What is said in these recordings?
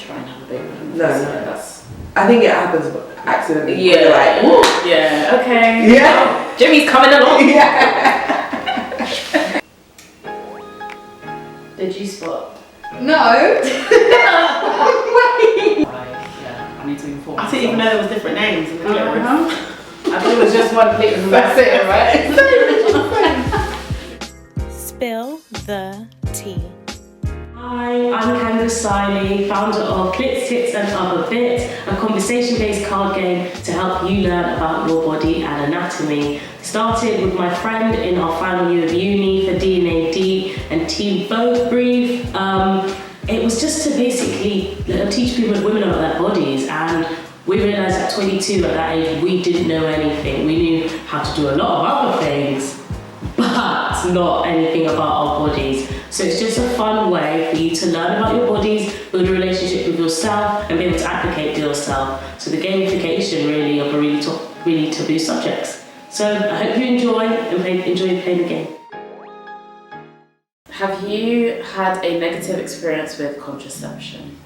try and have a baby. No. I think it happens accidentally. Yeah. You're like, ooh. Yeah. Okay. Yeah. Jimmy's coming along. Yeah. Did you spot? No. Yeah, I need to inform. I didn't even know there was different names in the clitoris. I thought it was just one clitoris. That's it, right? Spill the tea. Hi, I'm Kangwa Saili, founder of Clits, Tits Other Bits, a conversation-based card game to help you learn about your body and anatomy. Started with my friend in our final year of uni for D&AD and Team Both Brief. It was just to basically teach people and women about their bodies, and we realised at 22 at that age we didn't know anything. We knew how to do a lot of other things, but not anything about our bodies. So it's just a fun way for you to learn about your bodies, build a relationship with yourself, and be able to advocate for yourself. So the gamification really of a really taboo subjects. So I hope you enjoy playing the game. Have you had a negative experience with contraception?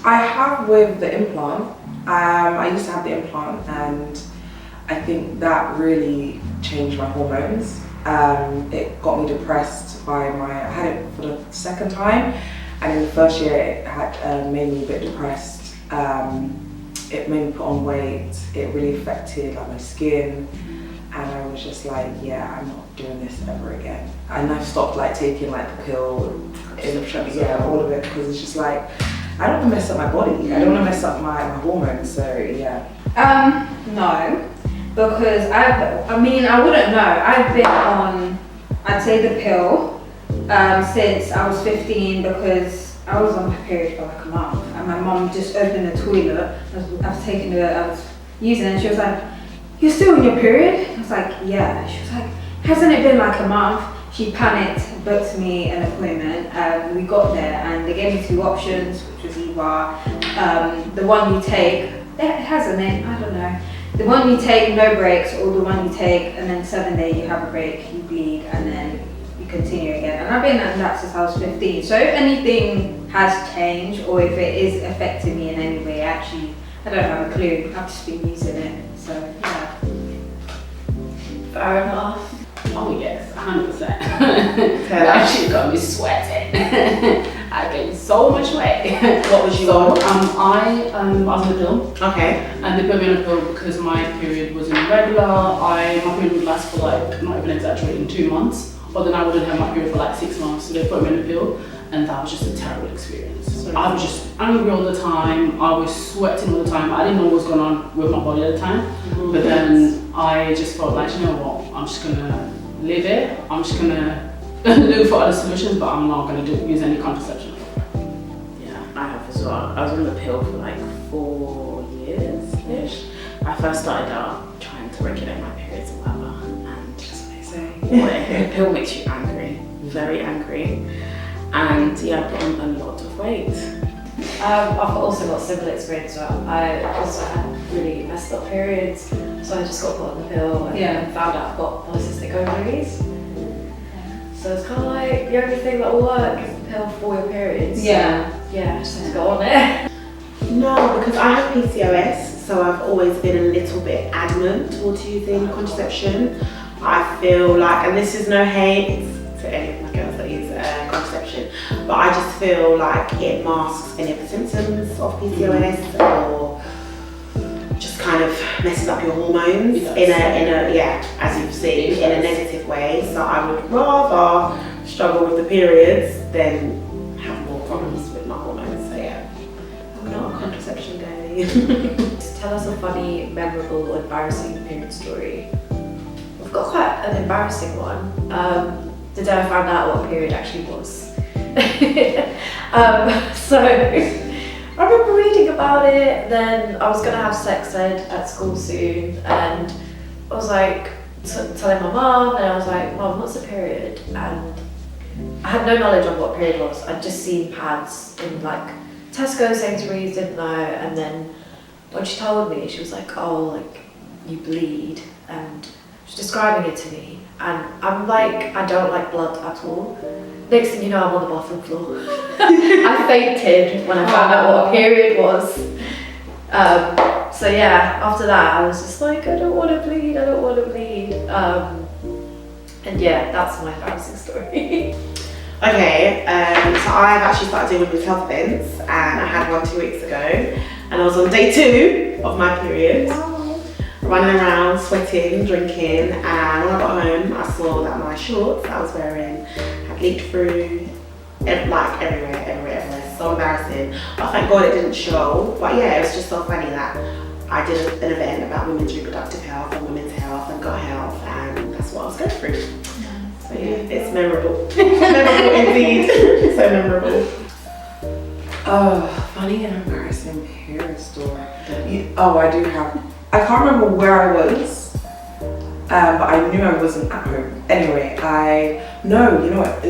I have with the implant. I used to have the implant, and I think that really changed my hormones. It got me depressed I had it for the second time, and in the first year it had made me a bit depressed. It made me put on weight. It really affected like my skin, and I was just like, yeah, I'm not doing this ever again. And I stopped like taking like the pill, all of it, because it's just like, I don't want to mess up my body. I don't want to mess up my hormones. So yeah. No, because I wouldn't know. I've been on, I'd say the pill since I was 15, because I was on my period for like a month, and my mum just opened the toilet. I was using it, and she was like, "You're still on your period?" I was like, "Yeah." She was like, "Hasn't it been like a month?" She panicked, booked me an appointment. We got there, and they gave me two options, which was either the one you take. It has a name, I don't know. The one you take, no breaks, or the one you take, and then 7 days you have a break, you bleed, and then you continue again. And I've been at that since I was 15. So if anything has changed, or if it is affecting me in any way, actually, I don't have a clue. I've just been using it. So yeah. Fair enough. Oh yes, 100%. That shit got me sweating. I gained so much weight. What was you on? I was on a pill. Okay. And they put me on a pill because my period was irregular. My period would last for like, not even exaggerating, 2 months. But then I wouldn't have my period for like 6 months. So they put me on a pill, and that was just a terrible experience. Sorry. I was just angry all the time. I was sweating all the time. I didn't know what was going on with my body at the time. Mm-hmm. But then I just felt like, you know what, I'm just gonna live it. I'm just gonna look for other solutions, but I'm not gonna use any contraception. Yeah, I have as well. I was on the pill for like 4 years-ish. I first started out trying to regulate my periods and whatever, and just what they say, the pill makes you angry, very angry. And yeah, I put on a lot of weight. I've also got similar experience. I also had really messed up periods, so I just got put on the pill and found out I've got polycystic ovaries. So it's kind of like the only thing that will work is the pill for your periods. Yeah. So, yeah, I just have to go on it. No, because I have PCOS, so I've always been a little bit adamant towards using contraception. I feel like, and this is no hate to any of my girls that use contraception, but I just feel like it masks any of the symptoms of PCOS or just kind of messes up your hormones in a as you've seen, in a negative way. So I would rather struggle with the periods than have more problems with my hormones. So yeah, I'm not a contraception girly. Tell us a funny, memorable, or embarrassing period story. We've got quite an embarrassing one. The day I found out what period actually was. So I remember reading about it, then I was going to have sex ed at school soon, and I was like telling my mum, and I was like, "Mum, what's a period?" And I had no knowledge of what period was. I'd just seen pads in like Tesco, Sainsbury's, didn't know, and then when she told me, she was like, "Oh, like you bleed," and she's describing it to me, and I'm like, I don't like blood at all. next thing you know, I'm on the bathroom floor. I fainted when I found out what a period was. So yeah, after that I was just like, I don't want to bleed, I don't want to bleed. And yeah, that's my embarrassing story. Okay, so I've actually started doing women's health events, and I had one 2 weeks ago, and I was on day 2 of my period, running around, sweating, drinking, and when I got home, I saw that my shorts that I was wearing had leaked through, everywhere. So embarrassing. But thank God it didn't show. But yeah, it was just so funny that I did an event about women's reproductive health and women's health and gut health, and that's what I was going through. So yeah, it's memorable. Memorable indeed. So memorable. Oh, funny and embarrassing period story. Oh, I do have. I can't remember where I was, but I knew I wasn't at home. Anyway, you know what?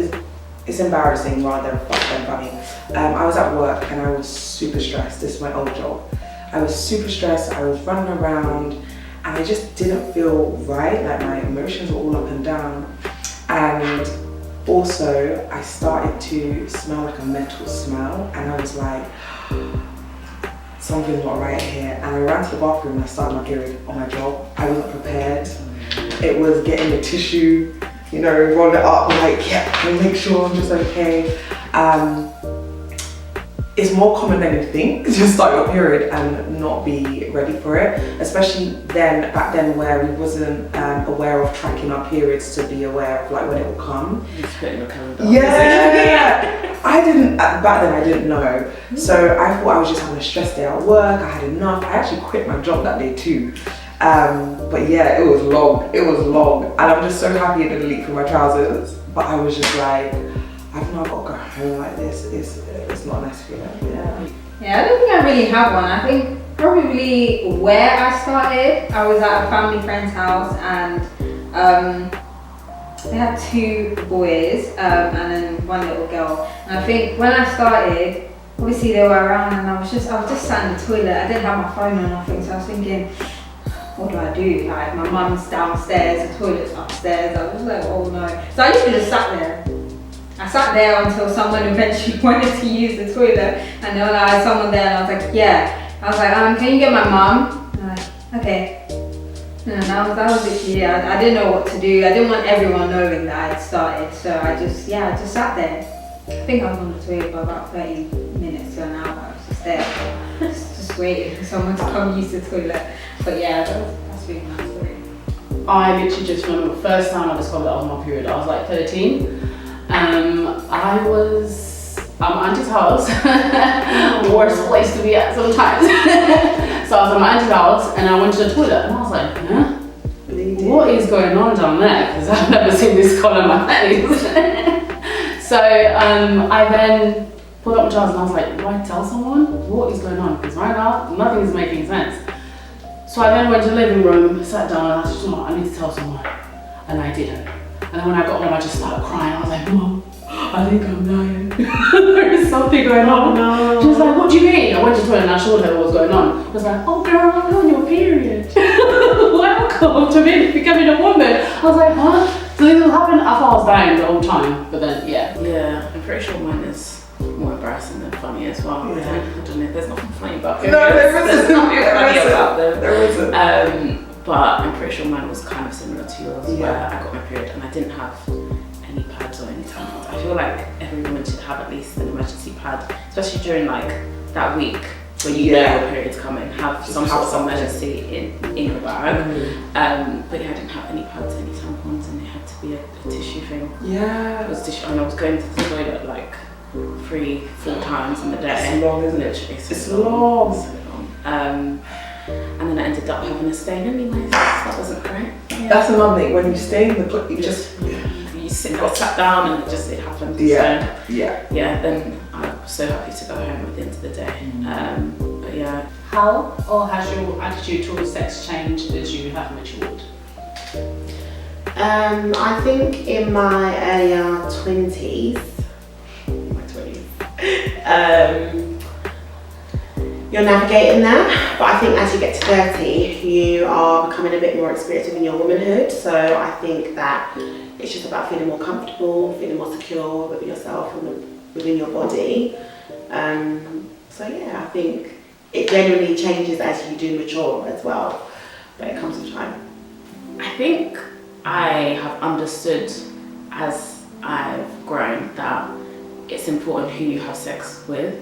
It's embarrassing rather than funny. I was at work and I was super stressed. This is my old job. I was super stressed. I was running around and I just didn't feel right. Like my emotions were all up and down. And also I started to smell like a mental smell, and I was like, something's not right here. And I ran to the bathroom and I started my period on my job. I wasn't prepared. It was getting the tissue, roll it up, like, yeah, make sure I'm just okay. It's more common than you think to start your period and not be ready for it, especially back then where we wasn't aware of tracking our periods to be aware of like when it will come. Just put it in your calendar. Yeah, back then I didn't know. So I thought I was just having a stress day at work, I had enough. I actually quit my job that day too. But yeah, it was long. And I'm just so happy it didn't leak through my trousers. But I was just like, I've not got to go home like this. It's not a nice feeling. Yeah, I don't think I really have one. I think probably where I started, I was at a family friend's house, and they had 2 boys and then 1 little girl. And I think when I started, obviously they were around, and I was just sat in the toilet. I didn't have my phone or nothing, so I was thinking, what do I do? Like, my mum's downstairs, the toilet's upstairs. I was like, oh no. So I literally just sat there. I sat there until someone eventually wanted to use the toilet, and there was someone there, and I was like, yeah. I was like, can you get my mum? And I'm like, okay. And that was literally it. I didn't know what to do. I didn't want everyone knowing that I had started, so I just sat there. I think I was on the toilet for about 30 minutes to an hour. I was just there, just waiting for someone to come use the toilet. But yeah, that's really my story. I literally just remember the first time I discovered that I was on my period. I was like 13. I was at my auntie's house. Worst place to be at sometimes. So I was at my auntie's house and I went to the toilet and I was like, huh? What is going on down there? Because I've never seen this colour on my face. So I then pulled up my trousers and I was like, do I tell someone? What is going on? Because right now, nothing is making sense. So I then went to the living room, sat down, and I was like, I need to tell someone. And I didn't. And then when I got home, I just started crying. I was like, Mom, I think I'm dying. There is something going on. No. She was like, what do you mean? I went to the toilet and I showed her what was going on. I was like, oh girl, I'm on your period. Welcome to becoming a woman. I was like, huh? So this was happening. I thought I was dying the whole time. But then, yeah, I'm pretty sure mine is more embarrassing than funny as well. Yeah. I don't know, there's nothing funny about it. No, there isn't. There's nothing funny about them. There isn't. But I'm pretty sure mine was kind of similar to yours, Yeah. where I got my period and I didn't have any pads or any tampons. I feel like every woman should have at least an emergency pad, especially during like that week where you know your period's coming. Have some sort of emergency in your bag. But yeah, I didn't have any pads, any tampons, and it had to be a tissue thing. Yeah. It was tissue, and I was going to the toilet like 3-4 times in the day. It's long, isn't it? Literally, It's long. So long. And then I ended up having a stain anyways. That wasn't great. Yeah. That's another thing. When you stay in the club, you just you sat down and it happened. Yeah. So, yeah. Then I was so happy to go home at the end of the day. But yeah. How or has your attitude towards sex changed as you have matured? I think in my earlier 20s, you're navigating that, but I think as you get to 30, you are becoming a bit more experienced within your womanhood. So I think that It's just about feeling more comfortable, feeling more secure within yourself and within your body. So yeah, I think it generally changes as you do mature as well, but it comes with time. I think I have understood as I've grown that it's important who you have sex with,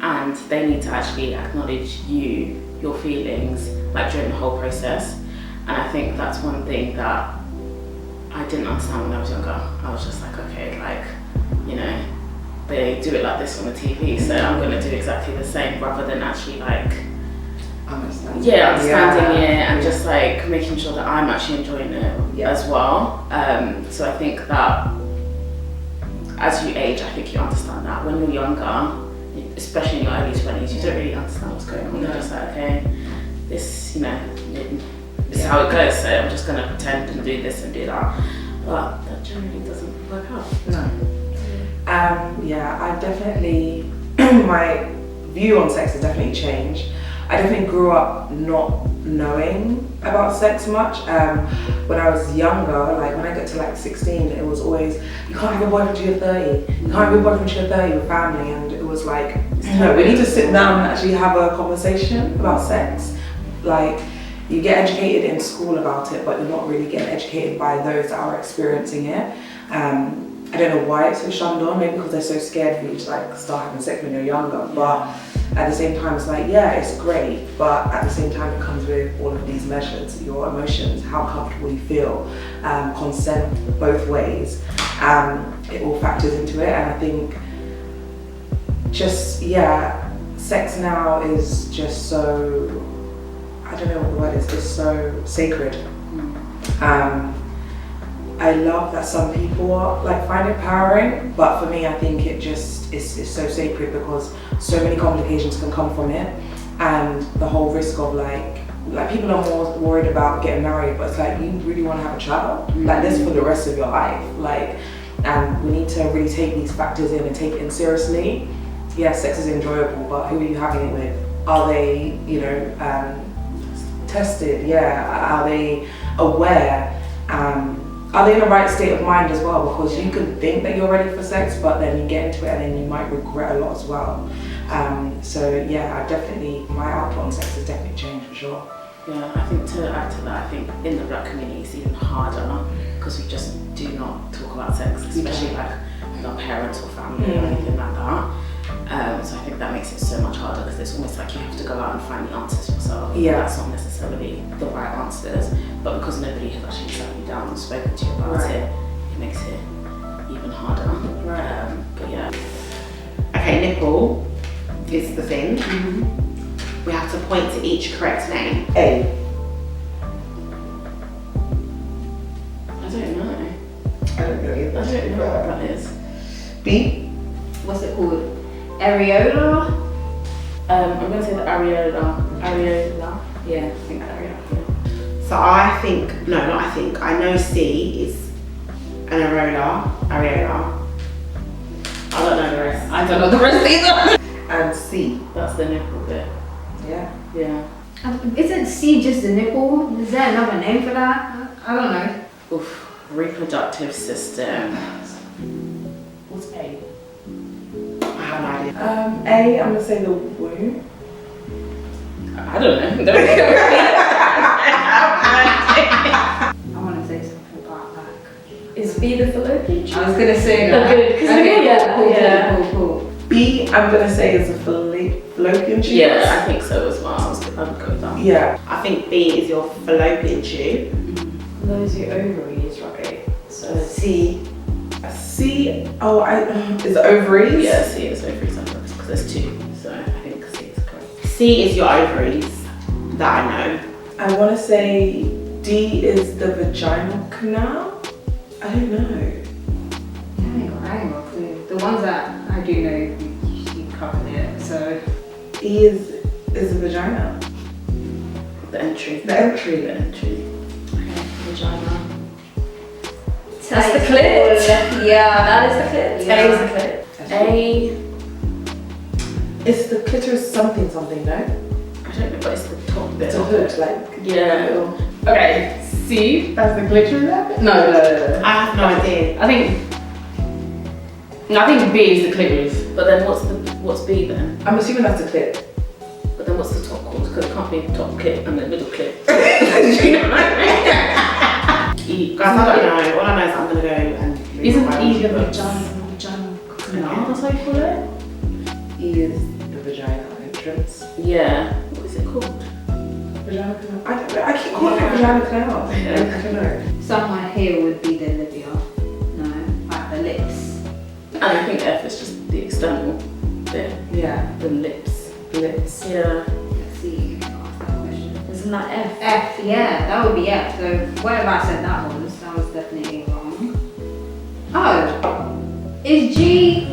and they need to actually acknowledge your feelings, like during the whole process. And I think that's one thing that I didn't understand when I was younger. I was just like, okay, like, you know, they do it like this on the TV, so I'm gonna do exactly the same, rather than actually like understanding it and just like making sure that I'm actually enjoying it as well. So I think that as you age, I think you understand that. When you're younger, especially in your early 20s, you don't really understand what's going on. You're just like, okay, this, you know, this is how it goes, so I'm just gonna pretend and do this and do that. But that generally doesn't work out. No. I definitely, my view on sex has definitely changed. I definitely grew up not knowing about sex much. When I was younger, like when I got to like 16, it was always, you can't have a boyfriend till you're 30. You can't have a boyfriend till you're 30 with family. And it was like, no, we need to sit down and actually have a conversation about sex. Like, you get educated in school about it, but you're not really getting educated by those that are experiencing it. I don't know why it's so shunned on, maybe because they're so scared for you to like start having sex when you're younger. But at the same time, it's like, yeah, it's great, but at the same time, it comes with all of these measures, your emotions, how comfortable you feel, consent both ways. It all factors into it, and I think just, sex now is just so, I don't know what the word is, it's so sacred. I love that some people find it empowering, but for me, I think it just is so sacred because so many complications can come from it, and the whole risk of like people are more worried about getting married, but it's like, you really want to have a child, like this for the rest of your life, like, and we need to really take these factors in and take it in seriously. Yeah, sex is enjoyable, but who are you having it with? Are they, tested? Yeah, are they aware? Are they in the right state of mind as well? Because you can think that you're ready for sex, but then you get into it and then you might regret a lot as well. My outlook on sex has definitely changed for sure. Yeah, I think to add to that, I think in the Black community it's even harder because we just do not talk about sex, especially like with our parents or family or anything like that. So I think that makes it so much harder because it's almost like you have to go out and find the answers yourself. Yeah. That's not necessarily the right answers, but because nobody has actually sat you down and spoken to you about it, it makes it even harder. Right. But yeah. Okay, nipple is the thing. We have to point to each correct name. A. I don't know. I don't know either. I don't know what that is. B. What's it called? Areola? I'm going to say the areola. Areola? Yeah, I think areola. So I know C is an areola. Areola. I don't know the rest. I don't know the rest either. And C. That's the nipple bit. Yeah. Yeah. Isn't C just the nipple? Is there another name for that? I don't know. Oof. Reproductive system. What's A? I have no idea. A, I'm gonna say the womb. I don't know. I want to say something about that. Is B the fallopian tube? I was gonna say Oh, that. good, 'cause Okay, cool. B, I'm gonna say is a fallopian tube. Yeah, I think so as well. I would go with that. Yeah. I think B is your fallopian tube. Those are your ovaries, right? So C. C, is ovaries? Yeah, C is ovaries because there's two, so I think C is correct. C is your ovaries, that I know. I wanna say D is the vaginal canal? I don't know. I ain't got a clue. The ones that I do know, you covered it, so. E is the vagina. The entry. The entry. The entry. Okay, vagina. that's the clit. Yeah. That is the clit. Yeah. A is the clit. A. It's the clitoris something, no? I don't know, but it's the top bit. It's a hood, like. Yeah. Okay, C, that's the glitter in that bit? No. I have no idea. I think B is the clitoris. But then what's B then? I'm assuming that's a clip. But then what's the top called? Because it can't be top clip and the middle clip. E. Guys, I don't know. All I know is I'm gonna go and. Isn't read E the my books. vagina? No, that's how you call it? E is the vagina entrance. Yeah. What is it called? Vagina canal. I don't know. I keep calling it vagina canal. I don't know. Somewhere here would be the labia. No, like the lips. And I think F is just the external bit. Yeah. The lips. Lips. Yeah. Let's see. Ask that question. Isn't that F? F, yeah, that would be F. So whatever I said that was definitely wrong. Oh, is G?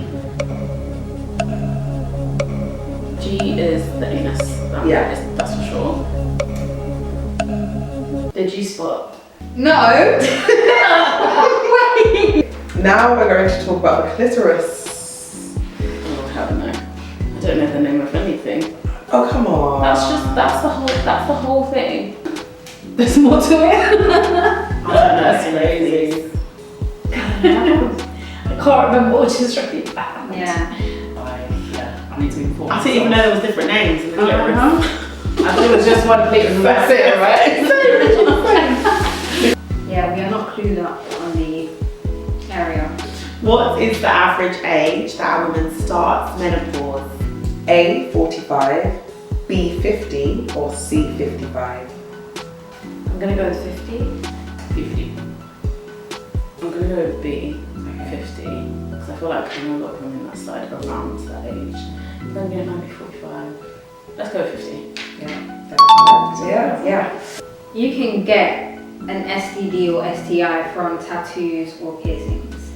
G is the anus. That's for sure. The G spot. No. Wait. Now we're going to talk about the clitoris. Oh, hell no. I don't know the name of anything. Oh, come on. That's the whole thing. There's more to it. I don't know. That's crazy. I can't remember what just really bad. Yeah. I need to be informed. I didn't even know there was different names in the clitoris. I thought it was just one clitoris. That's it, right? Yeah, we are not clued up on the area. What is the average age that a woman starts menopause? A, 45, B, 50, or C, 55? I'm gonna go with 50. 50. I'm gonna go with B, 50. Because I feel like I know a lot of women that started around that age. Then again, it might be 45. Let's go with 50. Yeah, that's correct. Yeah. You can get an STD or STI from tattoos or piercings.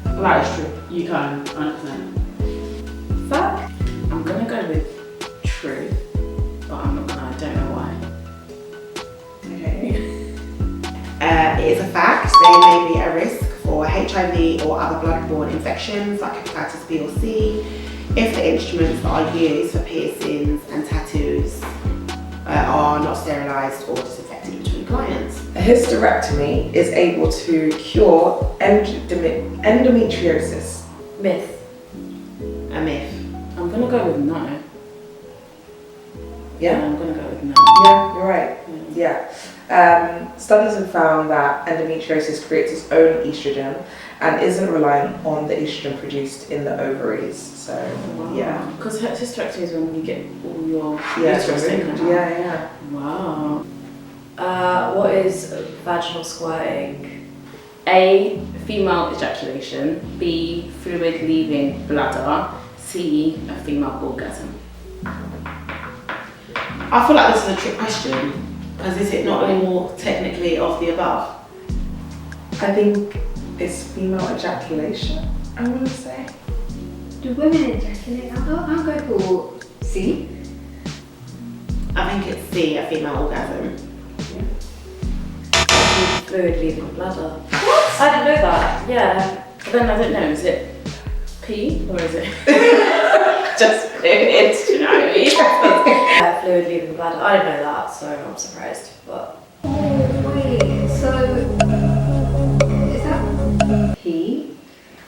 That is true. You can, 100%. Fuck. I'm gonna go with true, but I'm not gonna, I don't know why. Okay. It is a fact. There may be a risk for HIV or other blood-borne infections like hepatitis B or C if the instruments that are used for piercings and tattoos are not sterilised or disinfected between clients. A hysterectomy is able to cure endometriosis. Myth. A myth. I'm gonna go with no. Yeah? I'm gonna go with no. Yeah, you're right. Yeah. Studies have found that endometriosis creates its own estrogen and isn't reliant on the estrogen produced in the ovaries. So, yeah. Because hysterectomy is when you get all your Yeah, uterus taken out. yeah. Wow. What is vaginal squirting? A, female ejaculation. B, fluid leaving bladder. C, a female orgasm. I feel like this is a trick question because is it not more technically of the above? I think it's female ejaculation, I want to say. Do women ejaculate? I'll go for C. I think it's C, a female orgasm. Fluid leaving the bladder. What? I didn't know that. Yeah. But then I don't know, is it P or is it just fluid? Do you know what I mean? Fluid leaving the bladder. I didn't know that, so I'm surprised. But Oh, wait. So, is that P?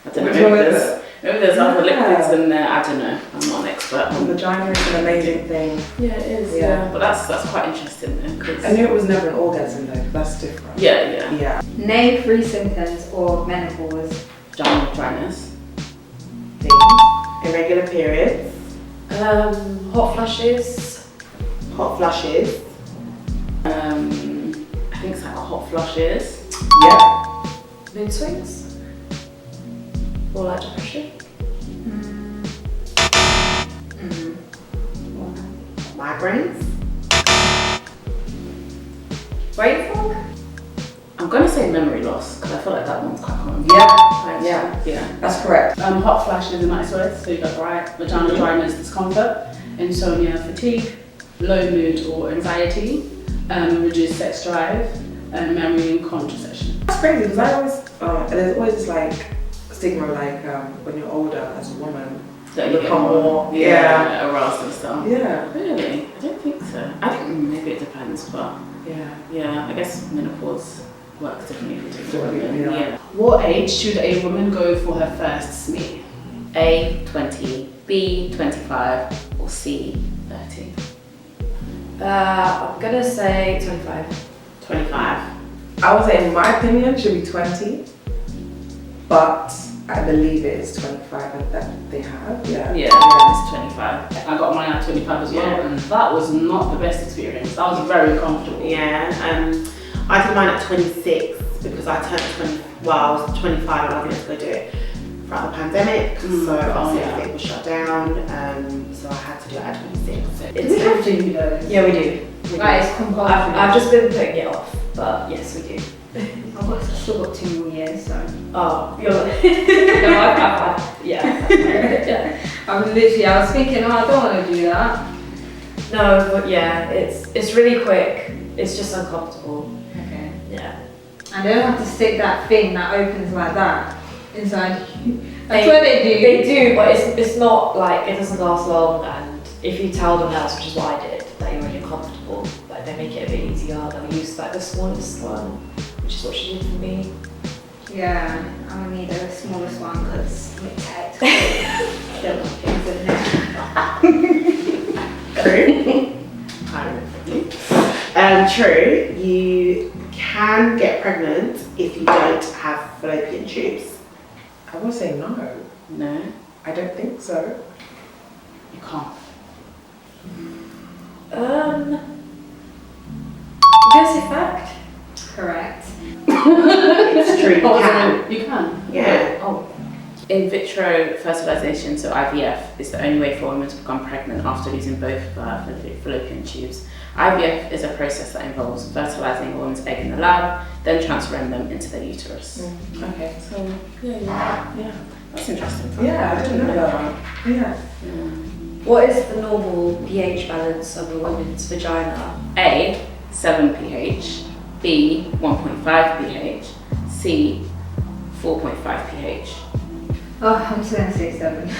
I don't know, Which one is maybe there's other Yeah. liquids in there, I don't know. I'm not an expert. The vagina is an amazing thing. Yeah, it is. Yeah. Yeah, but that's quite interesting though. 'Cause I knew it was never an orgasm though, that's different. yeah. Yeah. Name 3 symptoms of menopause. Vaginal dryness. Irregular periods, hot flushes. hot flushes, I think it's like hot flushes. Yeah. Mood swings. Or like depression. migraines, Brain fog. I'm gonna say memory loss because I feel like that one's quite common. Yeah, that's correct. Hot flashes in nice words, so you got right. Vaginal dryness, discomfort, insomnia, fatigue, low mood or anxiety, reduced sex drive, and memory and contraception. That's crazy because I always, there's always this like stigma like when you're older as a woman, That you get become more, more, yeah. aroused and stuff. Yeah. Really? I don't think so. I think maybe it depends, but Yeah. I guess menopause works differently for different Differently, women. yeah. What age should a woman go for her first SME? A, 20, B, 25, or C, 30. I'm gonna say 25. 25. I would say, in my opinion, should be 20, but I believe it is 25 that they have. Yeah, it's 25. I got mine at 25 as well, Yeah. and that was not the best experience. That was very comfortable. Yeah, I did mine at 26 because I turned 20, well, I was 25 and I wanted to go do it throughout the pandemic, so obviously everything was shut down, so I had to do it at 26. Do we have to, though? Yeah, we do. Like, it's compulsory. I've just been putting it off, but yes, we do. I've still got 2 more years, so. Oh, you're. no, yeah. Yeah. I was thinking, oh, I don't want to do that. No, but yeah, it's really quick. It's just uncomfortable. Okay. Yeah. And they don't have to stick that thing that opens like that inside you. That's They- what they do. They do, but it's not like it doesn't last long. And if you tell them else, which is what I did, that you're really uncomfortable, like they make it a bit easier. They'll use like the smallest one, which is what she did for me. Yeah, I'm gonna need the smallest one because I'm tight. There are things in there. True, you can get pregnant if you don't have fallopian tubes. I would say no. No, I don't think so. you can't. Guess a fact. Correct. It's true, you can. You can. Yeah. Oh. In vitro fertilization, so IVF, is the only way for a woman to become pregnant after losing both fallopian tubes. IVF is a process that involves fertilizing a woman's egg in the lab, then transferring them into their uterus. Okay. So, yeah, that's interesting. Yeah, I didn't know that. Yeah. What is the normal pH balance of a woman's vagina? A, 7 pH, B, 1.5 pH, C, 4.5 pH. Oh, I'm just gonna say 7.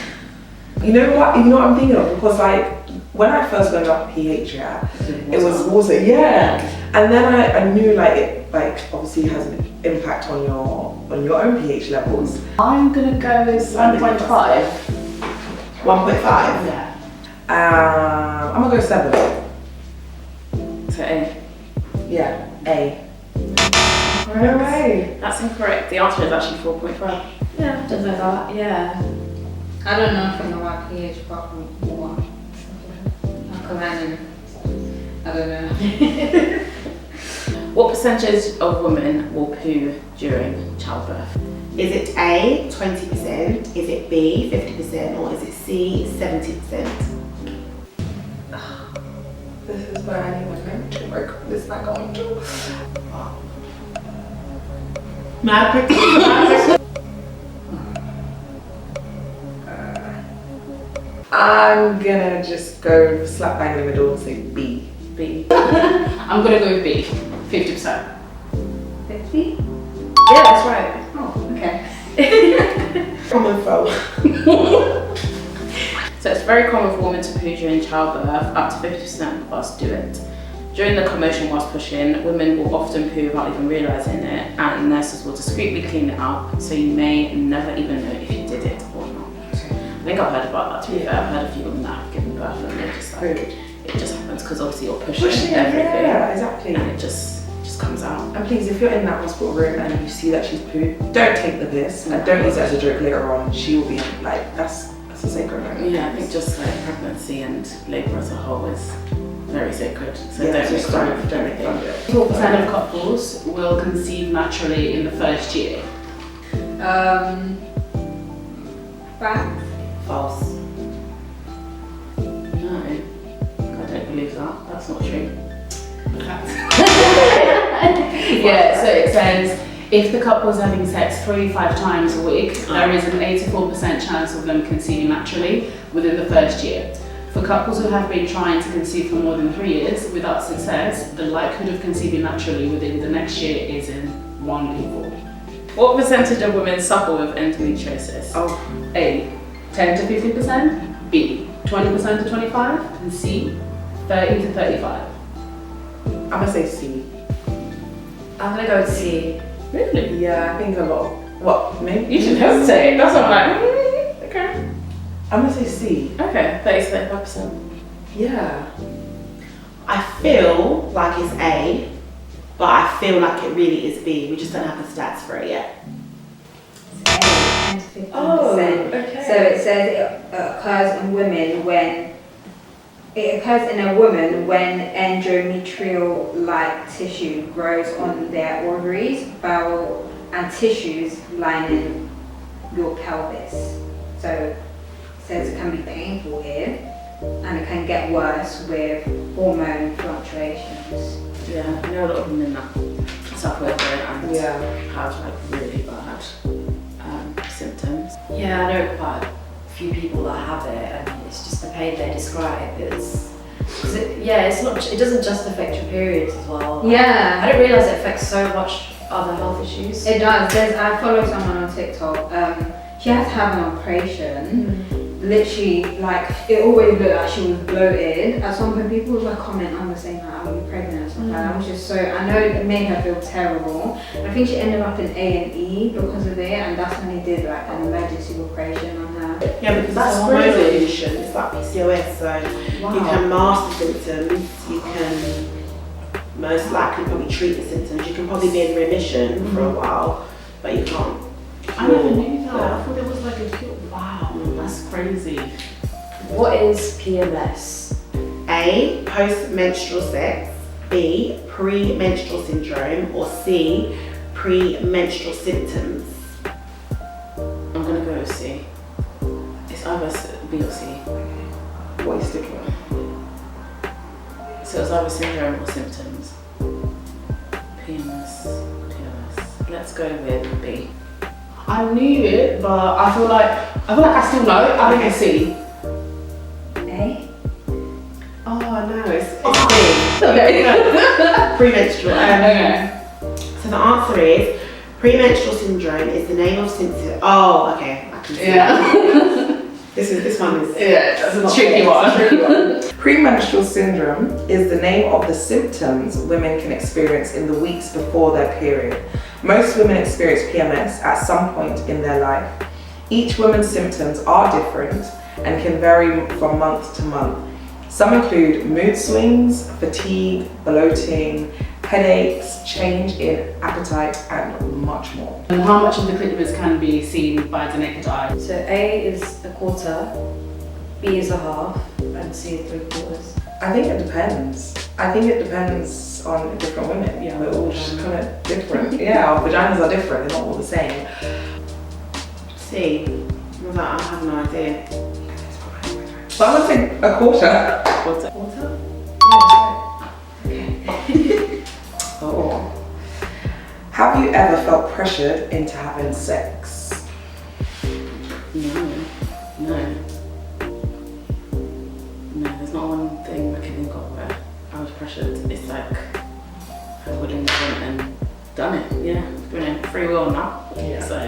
You know what I'm thinking of? Because like, when I first learned about pH, it was water, and then I knew like it obviously has an impact on your own pH levels. I'm gonna go with 1.5. 1.5? Yeah. I'm gonna go 7. So A. Yeah, A. No way. That's incorrect. The answer is actually 4.5. Yeah, don't know that. Yeah. I don't know if I know what pH problem or I don't know. What percentage of women will poo during childbirth? Is it A, 20%, is it B, 50%, or is it C, 70%? This is where I need my memory to work. This is not going to. Mad quick. I'm gonna just go slap bang in the middle and say B. B. I'm gonna go with B. 50%. 50? Yeah, that's right. Oh, okay. Common foe. So it's very common for women to poo during childbirth. Up to 50% of us do it. During the commotion whilst pushing, women will often poo without even realising it, and nurses will discreetly clean it up, so you may never even know if you did it or not. I think I've heard about that, to be fair. I've heard a few women that have given birth and they're just like, it just happens because obviously you're pushing everything. Yeah, exactly. And it just comes out. And please, if you're in that hospital room and you see that she's pooed, don't take the piss and don't use it as a joke later on. She will be like, that's a sacred moment. Yeah, I think just like pregnancy and labour as a whole is very sacred. So Yeah, don't make just fun of don't make fun of everything. it. 4% of couples will conceive naturally in the first year. Fact. False. No, I don't believe that. That's not true. Yeah, so it says if the couple is having sex 3-5 times a week, there is an 84% chance of them conceiving naturally within the first year. For couples who have been trying to conceive for more than 3 years without success, the likelihood of conceiving naturally within the next year is in 1 in 4. What percentage of women suffer with endometriosis? Oh. A, 10 to 15%, B, 20% to 25, and C, 30 to 35. I'm gonna say C. I'm gonna go with C. Really? Yeah, I think a lot. What? Maybe You should hesitate. That's what I'm like, okay. I'm gonna say C. Okay, 30 to 35%. Yeah. I feel like it's A, but I feel like it really is B. We just don't have the stats for it yet. It's 10 to 15%. okay. So it says it occurs in women when it occurs in a woman when endometrial-like tissue grows on their ovaries, bowel, and tissues lining your pelvis. So it says it can be painful here, and it can get worse with hormone fluctuations. Yeah, I know a lot of women that suffer with it and Yeah. have like really bad symptoms. Yeah, I know quite a few people that have it, and it's just the pain they describe. It's not. It doesn't just affect your periods as well. Yeah. I didn't realise it affects so much other health issues. It does. I follow someone on TikTok. She had to have an operation. Literally, like, it always looked like she was bloated. At some point, people would like comment on the same like, "Are you pregnant?" or something like that. Which is so. I know it made her feel terrible. I think she ended up in A&E because of it, and that's when they did like an emergency operation on her. Yeah, because That's it's a hormonal crazy. condition. It's like PCOS, so you can mask the symptoms. You can most likely probably treat the symptoms. You can probably be in remission for a while, but you can't. I never knew that. Yeah. I thought it was like a cure. Wow, that's crazy. What is PMS? A, post-menstrual sex. B, pre-menstrual syndrome. Or C, pre-menstrual symptoms. I'm gonna go with C. It's either B or C. What are you sticking with? So it's either syndrome or symptoms. PMS. Let's go with B. I knew it, but I feel like I still know. I think it's C. A. Oh no, it's B. Premenstrual. Okay. So the answer is premenstrual syndrome is the name of symptom. Oh, okay. I can see that. This one is That's a not tricky fair. one. Premenstrual syndrome is the name of the symptoms women can experience in the weeks before their period. Most women experience PMS at some point in their life. Each woman's symptoms are different and can vary from month to month. Some include mood swings, fatigue, bloating, headaches, change in appetite, and much more. And how much of the clitoris can be seen by the naked eye? So A is a quarter, B is a half, and C is 3/4. I think it depends. I think it depends on different women. Yeah, We're all just kind of different. Yeah, our vaginas are different. They're not all the same. C. I have no idea. But I'm gonna say a quarter. Water? Oh. Have you ever felt pressured into having sex? No, there's not one thing I can think of where I was pressured. It's like I wouldn't have went and done it. Yeah, we're in free will now. Yeah. So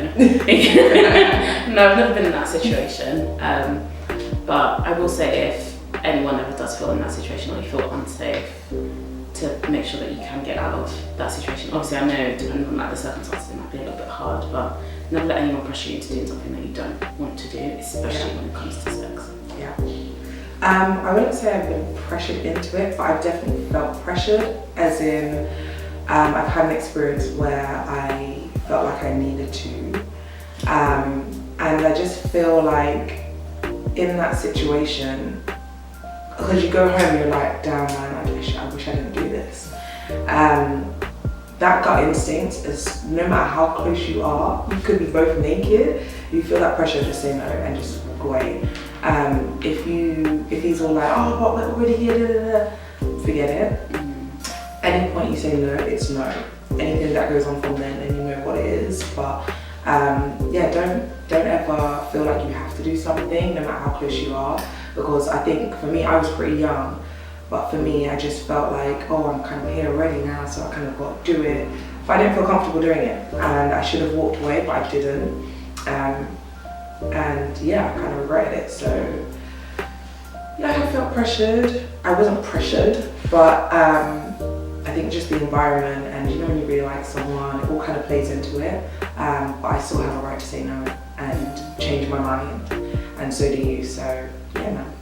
no, I've never been in that situation. But I will say if anyone ever does feel in that situation or you feel unsafe, to make sure that you can get out of that situation. Obviously, I know depending on like the circumstances, it might be a little bit hard, but never let anyone pressure you into doing something that you don't want to do, especially when it comes to sex. Yeah. I wouldn't say I've been pressured into it, but I've definitely felt pressured, as in I've had an experience where I felt like I needed to. And I just feel like in that situation, because you go home and you're like, damn man, I wish I didn't do this. That gut instinct is, no matter how close you are, you could be both naked, you feel that pressure to say no and just walk away. If he's all like, oh, but we're already here, da, da, da, forget it. Any point you say no, it's no. Anything that goes on from then, you know what it is. But yeah, don't ever feel like you have to do something, no matter how close you are. Because I think for me, I was pretty young, but for me, I just felt like, oh, I'm kind of here already now, so I kind of got to do it. But I didn't feel comfortable doing it, and I should have walked away, but I didn't. and yeah, I kind of regretted it. So yeah, I felt pressured. I wasn't pressured, but I think just the environment and you know when you really like someone, it all kind of plays into it. But I still have a right to say no and change my mind, and so do you. So yeah, man.